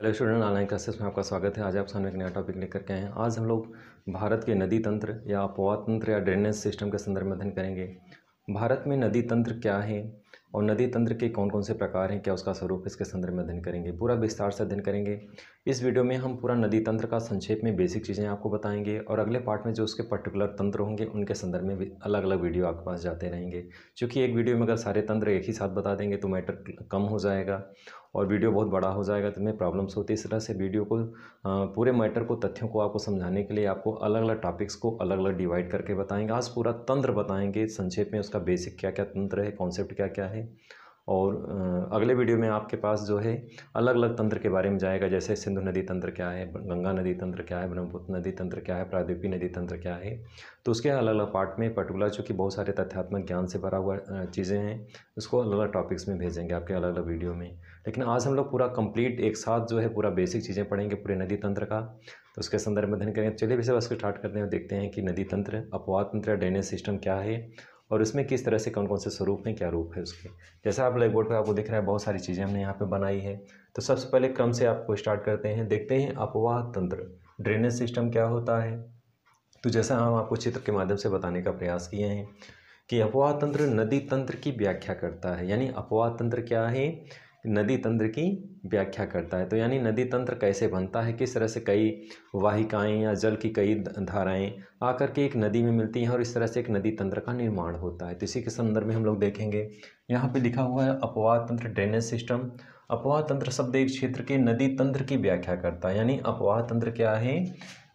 Hello student, online classes में आपका स्वागत है। आज आप सामने एक नया टॉपिक लेकर के आए हैं। आज हम लोग भारत के नदी तंत्र या अपवाह तंत्र या ड्रेनेज सिस्टम के संदर्भ में अध्ययन करेंगे। भारत में नदी तंत्र क्या है और नदी तंत्र के कौन कौन से प्रकार हैं, क्या उसका स्वरूप है, इसके संदर्भ में अध्ययन करेंगे। पूरा विस्तार से अध्ययन करेंगे। इस वीडियो में हम पूरा नदी तंत्र का संक्षेप में बेसिक चीज़ें आपको बताएंगे और अगले पार्ट में जो उसके पर्टिकुलर तंत्र होंगे उनके संदर्भ में भी अलग अलग वीडियो आपके पास जाते रहेंगे। क्योंकि एक वीडियो में अगर सारे तंत्र एक ही साथ बता देंगे तो मैटर कम हो जाएगा और वीडियो बहुत बड़ा हो जाएगा, तो इसमें प्रॉब्लम्स होती है। इस तरह से वीडियो को पूरे मैटर को, तथ्यों को आपको समझाने के लिए आपको अलग अलग टॉपिक्स को अलग अलग डिवाइड करके बताएंगे। आज पूरा तंत्र बताएंगे संक्षेप में, उसका बेसिक क्या क्या तंत्र है, कॉन्सेप्ट क्या क्या है। और अगले वीडियो में आपके पास जो है अलग अलग तंत्र के बारे में जाएगा, जैसे सिंधु नदी तंत्र क्या है, गंगा नदी तंत्र क्या है, ब्रह्मपुत्र नदी तंत्र क्या है, प्रायद्वीपीय नदी तंत्र क्या है। तो उसके अलग अलग पार्ट में पर्टिकुलर, चूँकि बहुत सारे तथ्यात्मक ज्ञान से भरा हुआ चीज़ें हैं, उसको अलग अलग टॉपिक्स में भेजेंगे आपके अलग अलग वीडियो में। लेकिन आज हम लोग पूरा कंप्लीट एक साथ जो है पूरा बेसिक चीज़ें पढ़ेंगे पूरे नदी तंत्र का, तो उसके संदर्भ में अध्ययन करेंगे। चलिए विषय वस्तु स्टार्ट करते हैं, देखते हैं कि नदी तंत्र, अपवाह तंत्र या ड्रेनेज सिस्टम क्या है और उसमें किस तरह से कौन कौन से स्वरूप हैं, क्या रूप है उसके। जैसा आप ब्लैक बोर्ड पर आपको दिख रहा है, बहुत सारी चीज़ें हमने यहाँ पे बनाई है। तो सबसे पहले क्रम से आपको स्टार्ट करते हैं, देखते हैं अपवाह तंत्र, ड्रेनेज सिस्टम क्या होता है। तो जैसा हम आपको चित्र के माध्यम से बताने का प्रयास किए हैं कि अपवाह तंत्र नदी तंत्र की व्याख्या करता है। यानी अपवाह तंत्र क्या है, नदी तंत्र की व्याख्या करता है। तो यानी नदी तंत्र कैसे बनता है, किस तरह से कई वाहिकाएं या जल की कई धाराएं आकर के एक नदी में मिलती हैं और इस तरह से एक नदी तंत्र का निर्माण होता है। तो इसी के संदर्भ में हम लोग देखेंगे। यहाँ पे लिखा हुआ है अपवाह तंत्र, ड्रेनेज सिस्टम। अपवाह तंत्र शब्द एक क्षेत्र के नदी तंत्र की व्याख्या करता है। यानी अपवाह तंत्र क्या है,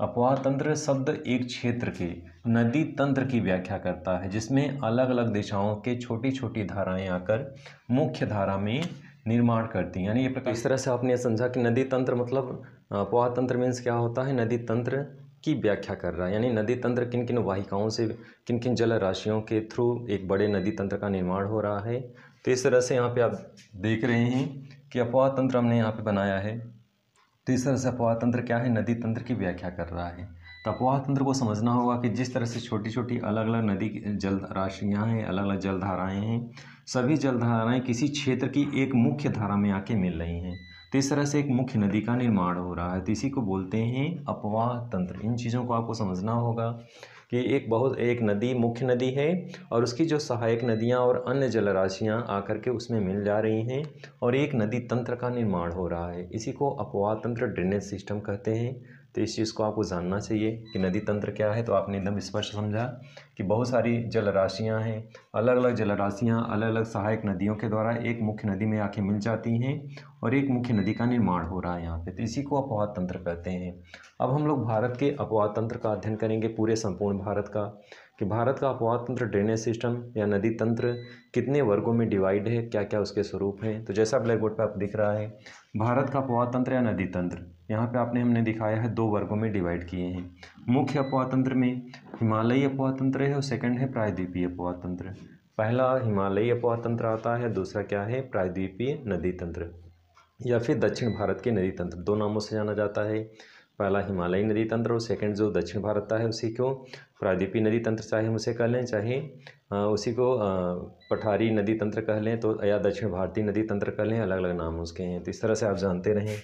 अपवाह तंत्र शब्द एक क्षेत्र के नदी तंत्र की व्याख्या करता है, जिसमें अलग अलग दिशाओं के छोटी छोटी धाराएं आकर मुख्य धारा में निर्माण करती हैं। यानी ये प्रकार, इस तरह से आपने समझा कि नदी तंत्र मतलब अपवाह तंत्र मीन्स क्या होता है, नदी तंत्र की व्याख्या कर रहा है। यानी नदी तंत्र किन किन वाहिकाओं से, किन किन जल राशियों के थ्रू एक बड़े नदी तंत्र का निर्माण हो रहा है। तो इस तरह से यहाँ पे आप देख रहे हैं कि अपवाह तंत्र हमने यहाँ पे बनाया है। तो इस तरह से अपवाह तंत्र क्या है, नदी तंत्र की व्याख्या कर रहा है। तो अपवाह तंत्र को समझना होगा कि जिस तरह से छोटी छोटी अलग अलग नदी की जल राशियाँ हैं, अलग अलग जलधाराएँ हैं, सभी जलधाराएँ किसी क्षेत्र की एक मुख्य धारा में आके मिल रही हैं। तो इस तरह से एक मुख्य नदी का निर्माण हो रहा है। तो इसी को बोलते हैं अपवाह तंत्र। इन चीज़ों को आपको समझना होगा कि एक नदी मुख्य नदी है और उसकी जो सहायक नदियाँ और अन्य जलराशियाँ आकर के उसमें मिल जा रही हैं और एक नदी तंत्र का निर्माण हो रहा है। इसी को अपवाह तंत्र, ड्रेनेज सिस्टम कहते हैं। तो इस चीज़ को आपको जानना चाहिए कि नदी तंत्र क्या है। तो आपने एकदम स्पष्ट समझा कि बहुत सारी जलराशियाँ हैं, अलग अलग जलराशियाँ अलग अलग सहायक नदियों के द्वारा एक मुख्य नदी में आके मिल जाती हैं और एक मुख्य नदी का निर्माण हो रहा है यहाँ पे। तो इसी को अपवाह तंत्र कहते हैं। अब हम लोग भारत के अपवाह तंत्र का अध्ययन करेंगे, पूरे संपूर्ण भारत का, कि भारत का अपवाह तंत्र, ड्रेनेज सिस्टम या नदी तंत्र कितने वर्गों में डिवाइड है, क्या क्या उसके स्वरूप हैं। तो जैसा ब्लैक बोर्ड पर आप दिख रहा है, भारत का अपवाह तंत्र या नदी तंत्र यहाँ पे हमने दिखाया है, दो वर्गों में डिवाइड किए हैं। मुख्य अपवाह तंत्र में हिमालयी अपवाह तंत्र है और सेकंड है प्रायद्वीपीय अपवाह तंत्र। पहला हिमालयी अपवाह तंत्र आता है, दूसरा क्या है, प्रायद्वीपीय नदी तंत्र या फिर दक्षिण भारत के नदी तंत्र, दो नामों से जाना जाता है। पहला हिमालयी नदी तंत्र और सेकंड जो दक्षिण भारत का है उसी को प्रायद्वीपीय नदी तंत्र, चाहे हम उसे कह लें, चाहे उसी को पठारी नदी तंत्र कह लें, तो या दक्षिण भारतीय नदी तंत्र कह लें, अलग अलग नाम उसके हैं। तो इस तरह से आप जानते रहें।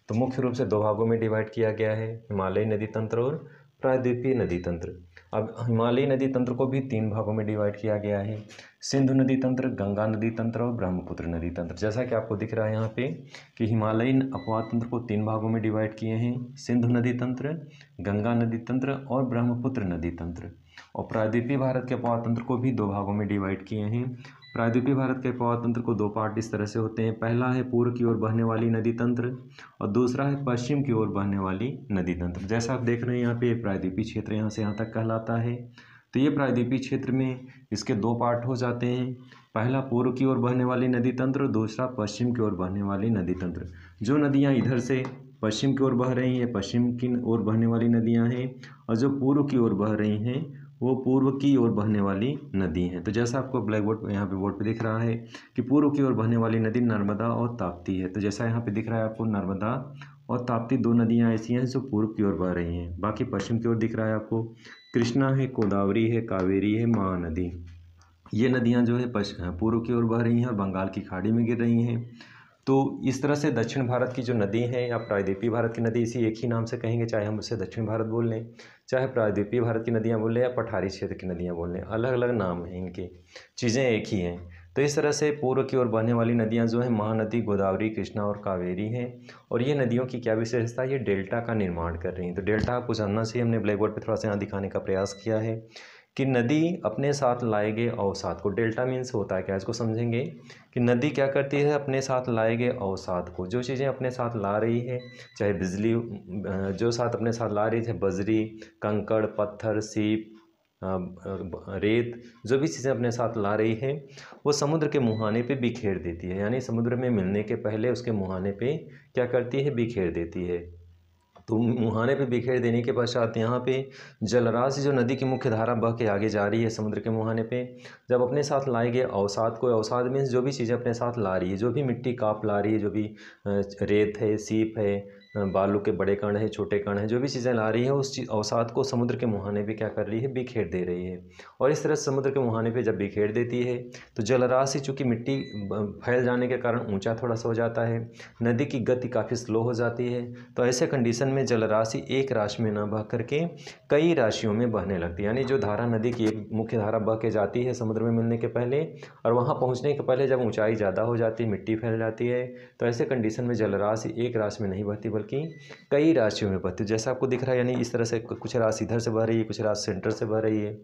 तो मुख्य रूप से दो भागों में डिवाइड किया गया है, हिमालयी नदी तंत्र और प्रायद्वीपीय नदी तंत्र। अब हिमालयी नदी तंत्र को भी तीन भागों में डिवाइड किया गया है, सिंधु नदी तंत्र, गंगा नदी तंत्र और ब्रह्मपुत्र नदी तंत्र। जैसा कि आपको दिख रहा है यहाँ पे कि हिमालयी अपवाह तंत्र को तीन भागों में डिवाइड किए हैं, सिंधु नदी तंत्र, गंगा नदी तंत्र और ब्रह्मपुत्र नदी तंत्र। और प्रायद्वीपीय भारत के अपवाह तंत्र को भी दो भागों में डिवाइड किए हैं। प्रायद्वीपीय भारत के अपवाह तंत्र को दो पार्ट इस तरह से होते हैं, पहला है पूर्व की ओर बहने वाली नदी तंत्र और दूसरा है पश्चिम की ओर बहने वाली नदी तंत्र। जैसा आप देख रहे हैं यहाँ पे प्रायद्वीपीय क्षेत्र यहाँ से यहाँ तक कहलाता है। तो ये प्रायद्वीपीय क्षेत्र में इसके दो पार्ट हो जाते हैं, पहला पूर्व की ओर बहने वाली नदी तंत्र, दूसरा पश्चिम की ओर बहने वाली नदी तंत्र। जो नदियाँ इधर से पश्चिम की ओर बह रही हैं, पश्चिम की ओर बहने वाली नदियाँ हैं, और जो पूर्व की ओर बह रही हैं वो पूर्व की ओर बहने वाली नदी हैं। तो जैसा आपको ब्लैक बोर्ड यहाँ पे बोर्ड पे दिख रहा है कि पूर्व की ओर बहने वाली नदी नर्मदा और ताप्ती है। तो जैसा यहाँ पे दिख रहा है आपको, नर्मदा और ताप्ती दो नदियाँ ऐसी हैं जो पूर्व की ओर बह रही हैं। बाकी पश्चिम की ओर दिख रहा है आपको, कृष्णा है, गोदावरी है, कावेरी है, महानदी। ये नदियाँ जो है पूर्व की ओर बह रही हैं और बंगाल की खाड़ी में गिर रही हैं। तो इस तरह से दक्षिण भारत की जो नदी है या प्रायद्वीपीय भारत की नदी, इसी एक ही नाम से कहेंगे, चाहे हम उसे दक्षिण भारत बोल लें, चाहे प्रायद्वीपीय भारत की नदियाँ बोल लें या पठारी क्षेत्र की नदियाँ बोल लें, अलग अलग नाम हैं इनके, चीज़ें एक ही हैं। तो इस तरह से पूर्व की ओर बहने वाली नदियाँ जो हैं महानदी, गोदावरी, कृष्णा और कावेरी हैं। और ये नदियों की क्या विशेषता है, ये डेल्टा का निर्माण कर रही हैं। तो डेल्टा आपको जानना चाहिए, हमने ब्लैक बोर्ड पर थोड़ा सा यहाँ दिखाने का प्रयास किया है कि नदी अपने साथ लाए गए अवसाद को, डेल्टा मीन्स होता है क्या, इसको समझेंगे कि नदी क्या करती है, अपने साथ लाए गए अवसाद को, जो चीज़ें अपने साथ ला रही है, चाहे बिजली जो साथ अपने साथ ला रही है, बजरी, कंकड़, पत्थर, सीप, रेत, जो भी चीज़ें अपने साथ ला रही है वो समुद्र के मुहाने पे बिखेर देती है। यानी समुद्र में मिलने के पहले उसके मुहाने पे क्या करती है, बिखेर देती है। तो मुहाने पे बिखेर देने के पश्चात यहाँ पे जलराशि जो नदी की मुख्य धारा बह के आगे जा रही है समुद्र के मुहाने पे, जब अपने साथ लाए गए अवसाद को, अवसाद मीन्स जो भी चीज़ें अपने साथ ला रही है, जो भी मिट्टी काप ला रही है, जो भी रेत है, सीप है, बालू के बड़े कण है, छोटे कण है, जो भी चीज़ें ला रही है उस अवसाद को समुद्र के मुहाने पे क्या कर रही है, बिखेर दे रही है। और इस तरह समुद्र के मुहाने पे जब बिखेर देती है तो जलराशि चूँकि मिट्टी फैल जाने के कारण ऊंचा थोड़ा सा हो जाता है, नदी की गति काफ़ी स्लो हो जाती है। तो ऐसे कंडीशन में जलराशि एक राशि में न बह करके कई राशियों में बहने लगती है। यानी जो धारा नदी की एक मुख्य धारा बह के जाती है समुद्र में मिलने के पहले, और वहाँ पहुँचने के पहले जब ऊंचाई ज़्यादा हो जाती है, मिट्टी फैल जाती है, तो ऐसे कंडीशन में जलराशि एक राशि में नहीं बहती बल्कि कई राशियों में बहती है। जैसा आपको दिख रहा है, यानी इस तरह से कुछ राशि इधर से बह रही है, कुछ राशि सेंटर से बह रही है,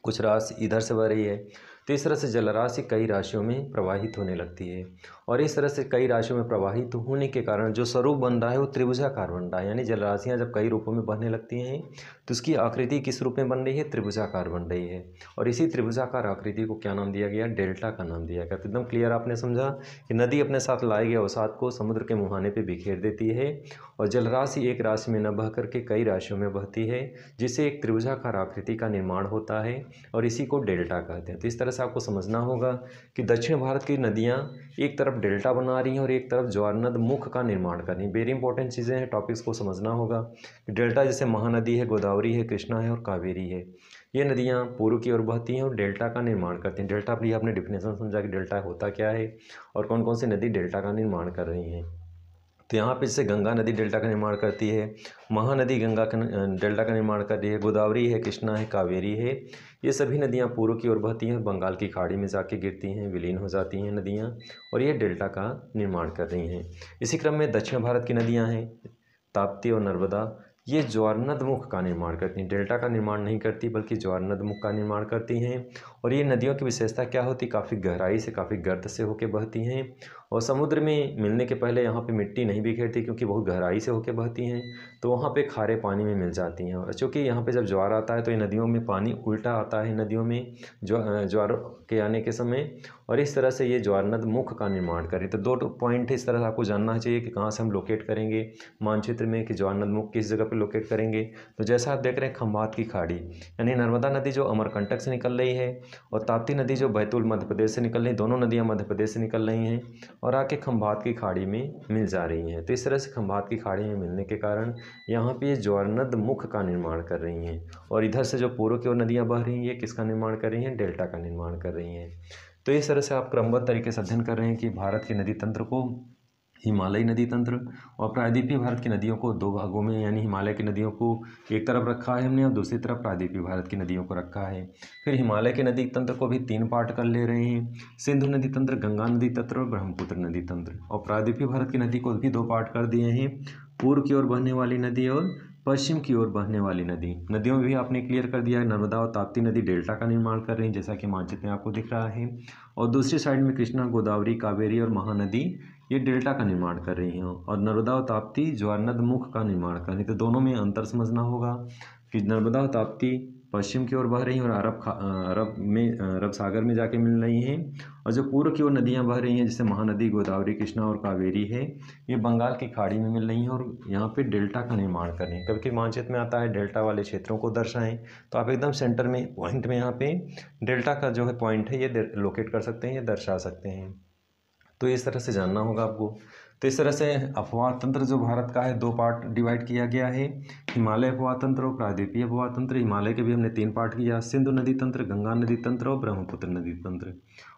कुछ राशि इधर से बह रही है। तो इस तरह से जलराशि कई राशियों में प्रवाहित होने लगती है। और इस तरह से कई राशियों में प्रवाहित होने के कारण जो स्वरूप बन रहा है वो त्रिभुजाकार बन रहा है। यानी जलराशियाँ जब कई रूपों में बहने लगती हैं तो उसकी आकृति किस रूप में बन रही है, त्रिभुजाकार बन रही है। और इसी त्रिभुजाकार आकृति को क्या नाम दिया गया, डेल्टा का नाम दिया गया। तो एकदम क्लियर आपने समझा कि नदी अपने साथ लाए गए अवसाद को समुद्र के मुहाने पर बिखेर देती है और जलराशि एक राशि में न बह करके कई राशियों में बहती है, जिससे एक त्रिभुजाकार आकृति का निर्माण होता है और इसी को डेल्टा कहते हैं। तो इस तरह से आपको समझना होगा कि दक्षिण भारत की नदियाँ एक तरफ डेल्टा बना रही हैं और एक तरफ ज्वारनद मुख का निर्माण कर रही हैं। वेरी इंपॉर्टेंट चीज़ें हैं, टॉपिक्स को समझना होगा कि डेल्टा जैसे महानदी है, गोदावरी है, कृष्णा है और कावेरी है, ये नदियाँ पूर्व की ओर बहती हैं और डेल्टा का निर्माण करती हैं। डेल्टा पर ही आपने डिफिनेशन समझा कि डेल्टा होता क्या है और कौन कौन सी नदी डेल्टा का निर्माण कर रही हैं। तो यहाँ पे जैसे गंगा नदी डेल्टा का निर्माण करती है, महानदी गंगा का डेल्टा का निर्माण कर रही है, गोदावरी है, कृष्णा है, कावेरी है, ये सभी नदियाँ पूर्व की ओर बहती हैं, बंगाल की खाड़ी में जाके गिरती हैं, विलीन हो जाती हैं नदियाँ, और ये डेल्टा का निर्माण कर रही हैं। इसी क्रम में दक्षिण भारत की नदियाँ हैं ताप्ती और नर्मदा, ये ज्वारनद मुख का निर्माण करती हैं, डेल्टा का निर्माण नहीं करती बल्कि ज्वारनद मुख का निर्माण करती हैं। और ये नदियों की विशेषता क्या होती, काफ़ी गहराई से, काफ़ी गर्त से होकर बहती हैं और समुद्र में मिलने के पहले यहाँ पे मिट्टी नहीं बिखेरती क्योंकि बहुत गहराई से होकर बहती हैं, तो वहाँ पे खारे पानी में मिल जाती हैं। और चूँकि यहाँ पे जब ज्वार आता है तो ये नदियों में पानी उल्टा आता है, नदियों में ज्वार के आने के समय, और इस तरह से ये ज्वारनद मुख का निर्माण करें। तो दो पॉइंट इस तरह से आपको जानना चाहिए कि कहाँ से हम लोकेट करेंगे मानचित्र में कि ज्वारनद मुख किस जगह पे लोकेट करेंगे। तो जैसा आप देख रहे हैं खंभात की खाड़ी, यानी नर्मदा नदी जो अमरकंटक से निकल रही है और ताप्ती नदी जो बैतूल मध्य प्रदेश से निकल रही है, दोनों नदियाँ मध्य प्रदेश से निकल रही हैं और आके खंभात की खाड़ी में मिल जा रही हैं। तो इस तरह से खंभात की खाड़ी में मिलने के कारण यहाँ पे ज्वारनद मुख का निर्माण कर रही हैं और इधर से जो पूर्व की ओर नदियाँ बह रही हैं ये किसका निर्माण कर रही हैं, डेल्टा का निर्माण कर रही हैं। तो इस तरह से आप क्रमबद्ध तरीके से अध्ययन कर रहे हैं कि भारत के नदी तंत्र को हिमालयी नदी तंत्र और प्रायद्वीपीय भारत की नदियों को दो भागों में, यानी हिमालय की नदियों को एक तरफ रखा है हमने और दूसरी तरफ प्रायद्वीपीय भारत की नदियों को रखा है। फिर हिमालय के नदी तंत्र को भी तीन पार्ट कर ले रहे हैं, सिंधु नदी तंत्र, गंगा नदी तंत्र और ब्रह्मपुत्र नदी तंत्र। और प्रायद्वीपीय भारत की नदी को भी दो पार्ट कर दिए हैं, पूर्व की ओर बहने वाली नदी और पश्चिम की ओर बहने वाली नदी। नदियों में भी आपने क्लियर कर दिया है, नर्मदा और ताप्ती नदी डेल्टा का निर्माण कर रही हैं जैसा कि मानचित्र में आपको दिख रहा है, और दूसरी साइड में कृष्णा, गोदावरी, कावेरी और महानदी ये डेल्टा का निर्माण कर रही हैं और नर्मदा और ताप्ती ज्वारनद मुख का निर्माण कर रही। तो दोनों में अंतर समझना होगा कि नर्मदा और ताप्ती पश्चिम की ओर बह रही हैं और अरब सागर में जाके मिल रही हैं, और जो पूर्व की ओर नदियां बह रही हैं जैसे महानदी, गोदावरी, कृष्णा और कावेरी है, ये बंगाल की खाड़ी में मिल रही हैं और यहाँ पे डेल्टा का निर्माण कर रही हैं। कभी कभी मानचित्र में आता है डेल्टा वाले क्षेत्रों को दर्शाएं, तो आप एकदम सेंटर में पॉइंट में यहाँ पे डेल्टा का जो है पॉइंट है ये लोकेट कर सकते हैं, ये दर्शा सकते हैं। तो इस तरह से जानना होगा आपको। तो इस तरह से अपवाद तंत्र जो भारत का है 2 पार्ट डिवाइड किया गया है, हिमालय अपवाद तंत्र और प्रायद्वीपीय अपवाद तंत्र। हिमालय के भी हमने 3 पार्ट किया, सिंधु नदी तंत्र, गंगा नदी तंत्र और ब्रह्मपुत्र नदी तंत्र।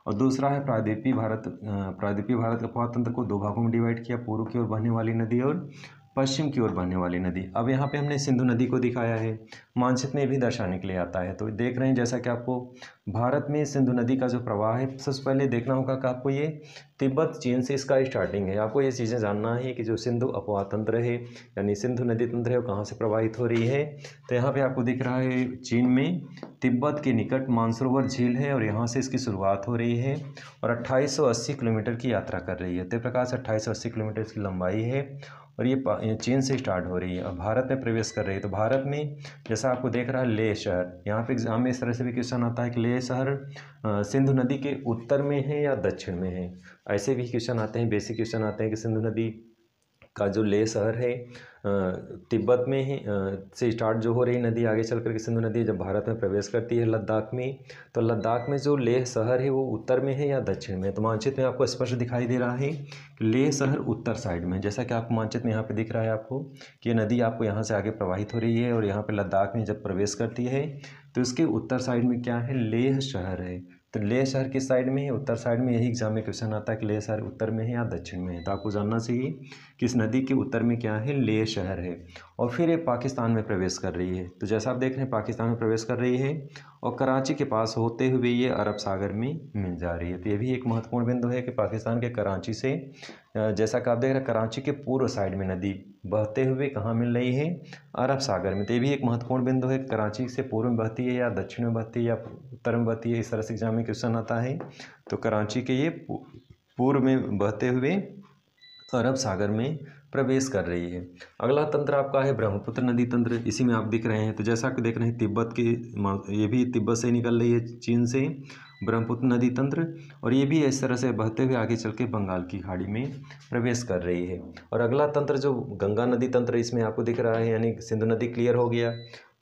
और दूसरा है प्रायद्वीपीय भारत अपवाद तंत्र को 2 भागों में डिवाइड किया, पूर्व की ओर बहने वाली नदी और पश्चिम की ओर बहने वाली नदी। अब यहाँ पे हमने सिंधु नदी को दिखाया है, मानचित्र में भी दर्शाने के लिए आता है। तो देख रहे हैं जैसा कि आपको भारत में सिंधु नदी का जो प्रवाह है, सबसे पहले देखना होगा कि आपको ये तिब्बत चीन से इसका स्टार्टिंग है। आपको ये चीज़ें जानना है कि जो सिंधु अपवाद तंत्र है यानी सिंधु नदी तंत्र है वो कहाँ से प्रवाहित हो रही है। तो यहाँ पे आपको दिख रहा है चीन में तिब्बत के निकट मानसरोवर झील है और यहाँ से इसकी शुरुआत हो रही है और 2880 किलोमीटर की यात्रा कर रही है। तो प्रकार से 2880 किलोमीटर की लंबाई है और ये चीन से स्टार्ट हो रही है और भारत में प्रवेश कर रही है। तो भारत में जैसा आपको देख रहा है लेह शहर, यहाँ पे एग्जाम में इस तरह से भी क्वेश्चन आता है कि लेह शहर सिंधु नदी के उत्तर में है या दक्षिण में है। ऐसे भी क्वेश्चन आते हैं, बेसिक क्वेश्चन आते हैं कि सिंधु नदी का जो लेह शहर है तिब्बत में है से स्टार्ट जो हो रही नदी आगे चल कर के सिंधु नदी जब भारत में प्रवेश करती है लद्दाख में, तो लद्दाख में जो लेह शहर है वो उत्तर में है या दक्षिण में। तो मानचित्र में आपको स्पष्ट दिखाई दे रहा है कि लेह शहर उत्तर साइड में, जैसा कि आपको मानचित्र में यहाँ पे दिख रहा है आपको कि ये नदी आपको यहाँ से आगे प्रवाहित हो रही है और यहाँ पे लद्दाख में जब प्रवेश करती है तो इसके उत्तर साइड में क्या है, लेह शहर है। तो लेह शहर किस साइड में है, उत्तर साइड में। यही एग्जाम में क्वेश्चन आता है कि लेह शहर उत्तर में है या दक्षिण में है। तो आपको जानना चाहिए कि इस नदी के उत्तर में क्या है, लेह शहर है। और फिर ये पाकिस्तान में प्रवेश कर रही है। तो जैसा आप देख रहे हैं पाकिस्तान में प्रवेश कर रही है और कराची के पास होते हुए ये अरब सागर में मिल जा रही है। तो ये भी एक महत्वपूर्ण बिंदु है कि पाकिस्तान के कराची से जैसा कि आप देख रहे हैं कराची के पूर्व साइड में नदी बहते हुए कहाँ मिल रही है, अरब सागर में। तो ये भी एक महत्वपूर्ण बिंदु है, कराची से पूर्व में बहती है या दक्षिण में बहती है या उत्तर में बहती है, इस तरह से एग्जाम में क्वेश्चन आता है। तो कराची के ये पूर्व में बहते हुए अरब सागर में प्रवेश कर रही है। अगला तंत्र आपका है ब्रह्मपुत्र नदी तंत्र, इसी में आप दिख रहे हैं। तो जैसा आप देख रहे हैं तिब्बत के ये भी तिब्बत से निकल रही है, चीन से, ब्रह्मपुत्र नदी तंत्र, और ये भी इस तरह से बहते हुए आगे चल के बंगाल की खाड़ी में प्रवेश कर रही है। और अगला तंत्र जो गंगा नदी तंत्र इसमें आपको दिख रहा है, यानी सिंधु नदी क्लियर हो गया,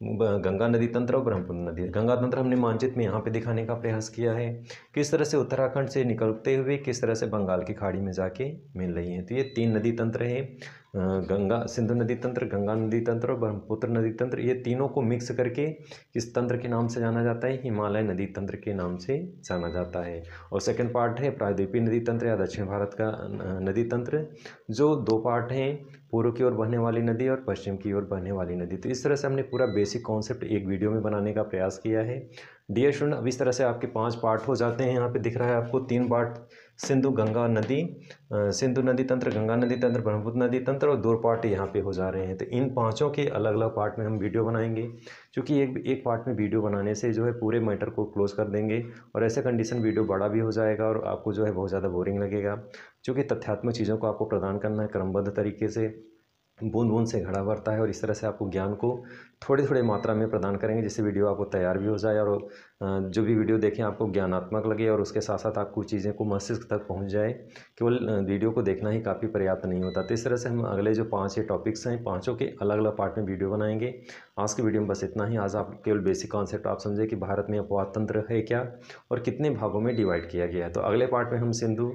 गंगा नदी तंत्र और ब्रह्मपुत्र नदी। गंगा तंत्र हमने मानचित्र में यहाँ पे दिखाने का प्रयास किया है, किस तरह से उत्तराखंड से निकलते हुए किस तरह से बंगाल की खाड़ी में जाके मिल रही हैं। तो ये 3 नदी तंत्र है, गंगा सिंधु नदी तंत्र, गंगा नदी तंत्र और ब्रह्मपुत्र नदी तंत्र। ये तीनों को मिक्स करके किस तंत्र के नाम से जाना जाता है, हिमालय नदी तंत्र के नाम से जाना जाता है। और सेकंड पार्ट है प्रायद्वीपीय नदी तंत्र या दक्षिण भारत का नदी तंत्र, जो 2 पार्ट हैं, पूर्व की ओर बहने वाली नदी और पश्चिम की ओर बहने वाली नदी। तो इस तरह से हमने पूरा बेसिक कॉन्सेप्ट एक वीडियो में बनाने का प्रयास किया है। डियर स्टूडेंट, अब इस तरह से आपके 5 पार्ट हो जाते हैं। यहाँ पे दिख रहा है आपको 3 पार्ट सिंधु नदी तंत्र, गंगा नदी तंत्र, ब्रह्मपुत्र नदी तंत्र, और 2 पार्ट यहाँ पे हो जा रहे हैं। तो इन 5 के अलग अलग पार्ट में हम वीडियो बनाएंगे, क्योंकि एक पार्ट में वीडियो बनाने से जो है पूरे मैटर को क्लोज कर देंगे और ऐसे कंडीशन वीडियो बड़ा भी हो जाएगा और आपको जो है बहुत ज़्यादा बोरिंग लगेगा, क्योंकि तथ्यात्मक चीज़ों को आपको प्रदान करना है क्रमबद्ध तरीके से, बूंद बूंद से घड़ा भरता है, और इस तरह से आपको ज्ञान को थोड़ी थोड़ी मात्रा में प्रदान करेंगे, जिससे वीडियो आपको तैयार भी हो जाए और जो भी वीडियो देखें आपको ज्ञानात्मक लगे और उसके साथ साथ आपको चीज़ें को मस्तिष्क तक पहुंच जाए। केवल वीडियो को देखना ही काफ़ी पर्याप्त नहीं होता। तो इस तरह से हम अगले जो 5 ये टॉपिक्स हैं, 5 के अलग अलग पार्ट में वीडियो बनाएंगे। आज की वीडियो में बस इतना ही। आज आप केवल बेसिक कॉन्सेप्ट आप समझे कि भारत में अपवाद तंत्र है क्या और कितने भागों में डिवाइड किया गया है। तो अगले पार्ट में हम सिंधु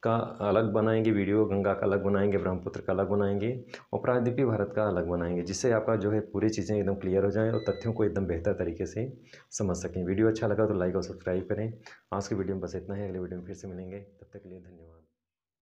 का अलग बनाएंगे वीडियो, गंगा का अलग बनाएंगे, ब्रह्मपुत्र का अलग बनाएंगे और प्रायद्वीपीय भारत का अलग बनाएंगे, जिससे आपका जो है पूरी चीज़ें एकदम क्लियर हो जाएं और तथ्यों को एकदम बेहतर तरीके से समझ सकें। वीडियो अच्छा लगा तो लाइक और सब्सक्राइब करें। आज की वीडियो में बस इतना ही, अगले वीडियो में फिर से मिलेंगे, तब तक के लिए धन्यवाद।